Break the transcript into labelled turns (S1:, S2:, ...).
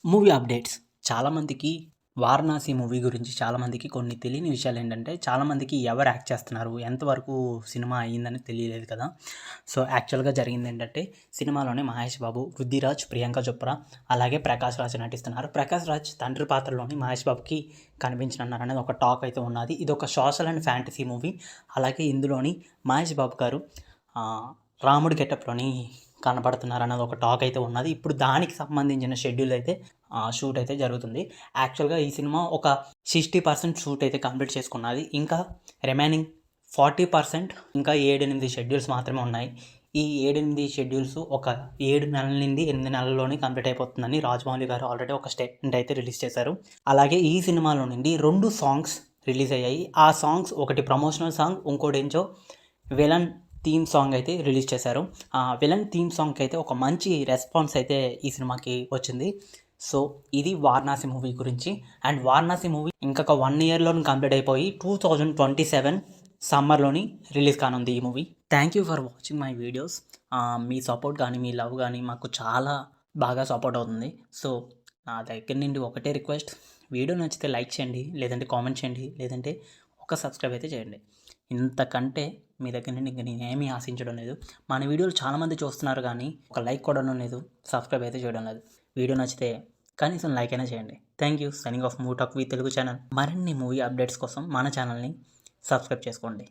S1: Movie updates చాలామందికి 'Varanasi' movie గురించి చాలామందికి కొన్ని తెలియని విషయాలు ఏంటంటే, చాలామందికి ఎవరు యాక్ట్ చేస్తున్నారు, ఎంతవరకు సినిమా అయ్యిందని తెలియలేదు కదా. సో యాక్చువల్గా జరిగింది ఏంటంటే, సినిమాలోనే మహేష్ బాబు, పృథ్వీరాజ్, ప్రియాంక చోప్రా అలాగే ప్రకాష్ రాజ్ నటిస్తున్నారు. ప్రకాష్ రాజ్ తండ్రి పాత్రలోని మహేష్ బాబుకి కనిపించనున్నారనేది ఒక టాక్ అయితే ఉన్నది. ఇది ఒక సోషల్ అండ్ ఫ్యాంటసీ మూవీ. అలాగే ఇందులోని మహేష్ బాబు గారు రాముడి గెటప్లోని కనపడుతున్నారన్నది ఒక టాక్ అయితే ఉన్నది. ఇప్పుడు దానికి సంబంధించిన షెడ్యూల్ అయితే షూట్ అయితే జరుగుతుంది. యాక్చువల్గా ఈ సినిమా ఒక 60% షూట్ అయితే కంప్లీట్ చేసుకున్నది. ఇంకా రిమైనింగ్ 40% ఇంకా 7-8 షెడ్యూల్స్ మాత్రమే ఉన్నాయి. ఈ 7-8 షెడ్యూల్స్ ఒక 7 నెలల నుండి 8 నెలల్లోనే కంప్లీట్ అయిపోతుందని రాజమౌళి గారు ఆల్రెడీ ఒక స్టేట్మెంట్ అయితే రిలీజ్ చేశారు. అలాగే ఈ సినిమాలో నుండి 2 సాంగ్స్ రిలీజ్ అయ్యాయి. ఆ సాంగ్స్ ఒకటి ప్రమోషనల్ సాంగ్, ఇంకోటి ఏంచో విలన్ థీమ్ సాంగ్ అయితే రిలీజ్ చేశారు. ఆ విలన్ థీమ్ సాంగ్కి అయితే ఒక మంచి రెస్పాన్స్ అయితే ఈ సినిమాకి వచ్చింది. సో ఇది 'వారణాసి' మూవీ గురించి. అండ్ 'వారణాసి' మూవీ ఇంకొక 1 ఇయర్లోని కంప్లీట్ అయిపోయి 2027 సమ్మర్లోని రిలీజ్ కానుంది ఈ movie. Thank you for watching my videos. Me support కానీ మీ లవ్ కానీ మాకు చాలా బాగా సపోర్ట్ అవుతుంది. సో నా దగ్గర నుండి ఒకటే రిక్వెస్ట్, వీడియో నచ్చితే లైక్ చేయండి, లేదంటే కామెంట్ చేయండి, లేదంటే ఒక సబ్స్క్రైబ్ అయితే చేయండి. ఇంతకంటే మీ దగ్గర నుండి ఇంకా నేను ఏమీ ఆశించడం లేదు. మన వీడియోలు చాలామంది చూస్తున్నారు కానీ ఒక లైక్ కొట్టడం లేదు, సబ్స్క్రైబ్ అయితే చేయడం లేదు. వీడియో నచ్చితే కనీసం లైక్ అయినా చేయండి. Thank you. Signing off movie talk with Telugu channel. మరిన్ని మూవీ అప్డేట్స్ కోసం మన ఛానల్ని సబ్స్క్రైబ్ చేసుకోండి.